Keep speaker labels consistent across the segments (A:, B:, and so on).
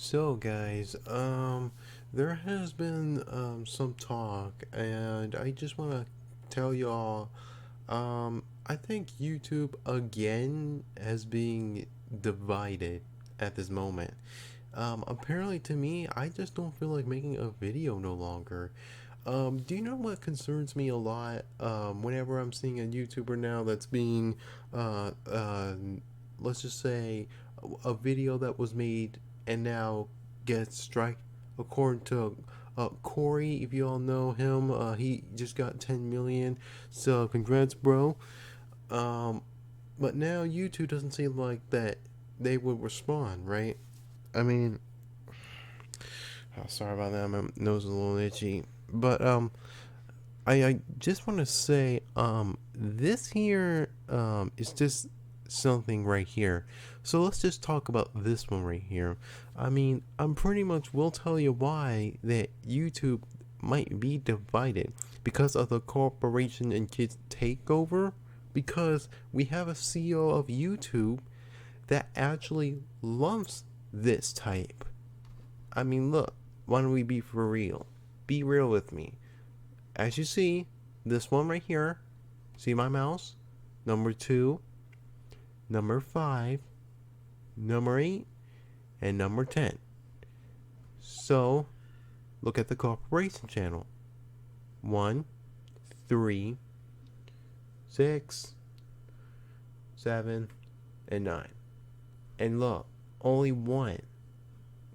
A: So guys, there has been some talk, and I just want to tell y'all, I think YouTube again has been divided at this moment. Apparently to me, I just don't feel like making a video no longer. Do you know what concerns me a lot? Whenever I'm seeing a YouTuber now that's being, uh, uh, let's just say, a video that was made and now gets strike, according to Corey, if you all know him, he just got 10 million. So congrats, bro. Um, but now YouTube doesn't seem like that they would respond, right? I mean, oh, sorry about that. My nose is a little itchy. But I just want to say this here is just something right here. So let's just talk about this one right here. I mean, I'm pretty much will tell you why that YouTube might be divided because of the corporation and kids takeover, because we have a CEO of YouTube that actually loves this type. I mean, look, why don't we be for real? Be real with me. As you see, this one right here, see my mouse? Number 2, number 5, number 8, and number 10. So, look at the corporation channel. 1, 3, 6, 7, and 9. And look, only 1.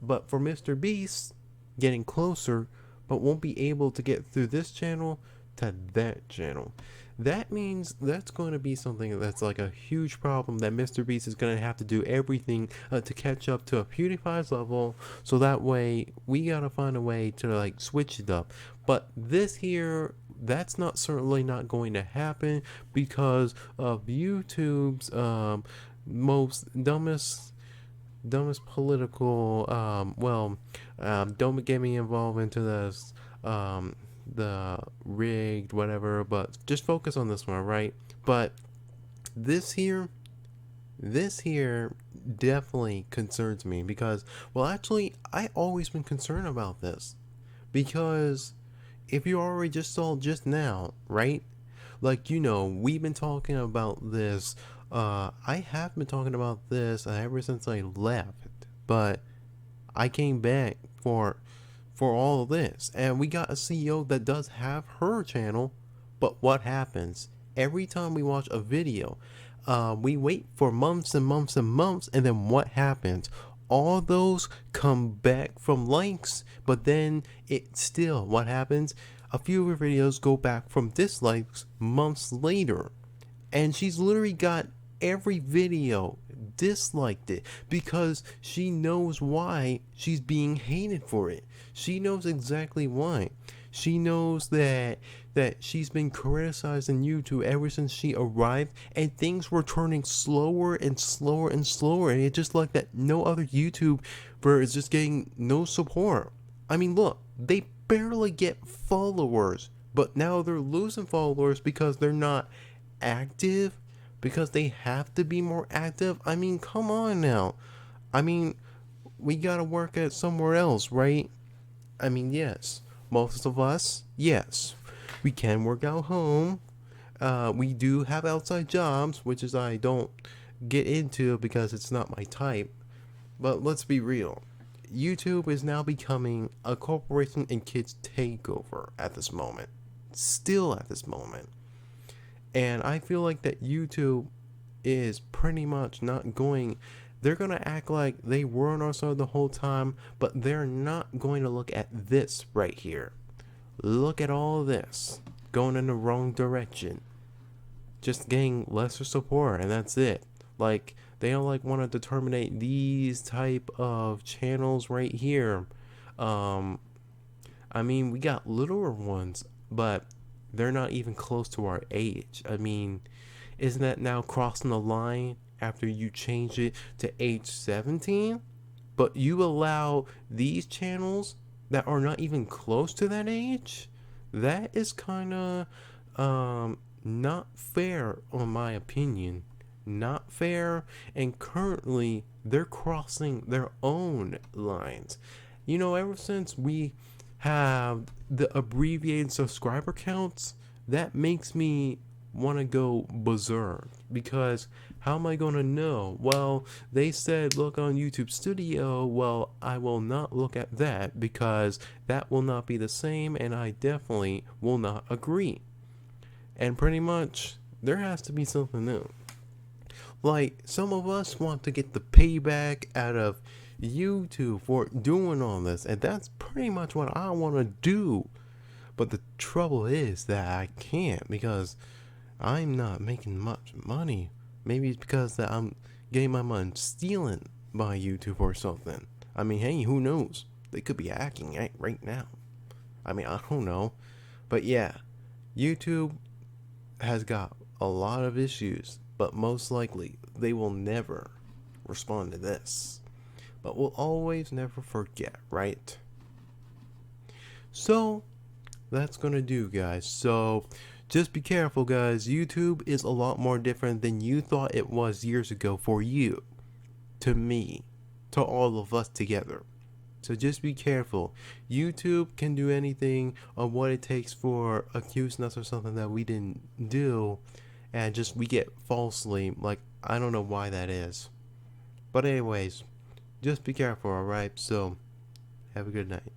A: But for Mr. Beast, getting closer, but won't be able to get through this channel to that channel. That means that's going to be something that's like a huge problem that Mr. Beast is going to have to do everything to catch up to a PewDiePie's level. So that way, we got to find a way to like switch it up. But this here, that's not certainly not going to happen because of YouTube's most dumbest political don't get me involved into this the rigged whatever, but just focus on this one, right? But this here definitely concerns me because, well, actually I always been concerned about this because if you already just saw just now, right? Like, we've been talking about this. I have been talking about this ever since I left, but I came back for all of this, and we got a CEO that does have her channel. But what happens every time we watch a video? We wait for months and months and months, and then what happens? All those come back from likes, but then it still, what happens? A few of her videos go back from dislikes months later. And she's literally got every video disliked it because she knows why she's being hated for it. She knows exactly why. She knows that she's been criticized in YouTube ever since she arrived, and things were turning slower and slower and slower, and it's just like that no other YouTuber is just getting no support. I mean, look, they barely get followers, but now they're losing followers because they're not active, because they have to be more active. I mean, come on now. I mean, we gotta work at somewhere else, right? I mean, yes, most of us, yes, we can work out home. We do have outside jobs, which is I don't get into because it's not my type. But let's be real. YouTube is now becoming a corporation and kids takeover at this moment. Still at this moment. And I feel like that YouTube is pretty much not going. They're going to act like they were on our side the whole time, but they're not going to look at this right here. Look at all of this going in the wrong direction. Just getting lesser support, and that's it. Like, they don't like want to determine these type of channels right here. I mean, we got littler ones, but they're not even close to our age. I mean, isn't that now crossing the line after you change it to age 17? But you allow these channels that are not even close to that age? That is kind of not fair, in my opinion. not fair, and currently they're crossing their own lines. You know, ever since we have the abbreviated subscriber counts, that makes me want to go berserk, because how am I going to know? Well, they said look on YouTube Studio. Well, I will not look at that because that will not be the same, and I definitely will not agree. And pretty much, there has to be something new. Like, some of us want to get the payback out of YouTube for doing all this, and that's pretty much what I want to do. But the trouble is that I can't, because I'm not making much money. Maybe it's because that I'm getting my money stealing by YouTube or something. I mean, hey, who knows? They could be hacking right now. I mean, I don't know. But yeah, YouTube has got a lot of issues, but most likely they will never respond to this. But we'll always never forget, right? So that's gonna do, guys. So just be careful, guys. YouTube is a lot more different than you thought it was years ago for you, to me, to all of us together. So just be careful. YouTube can do anything on what it takes for accusing us of something that we didn't do, and just we get falsely, like, I don't know why that is. But anyways, just be careful, alright? So have a good night.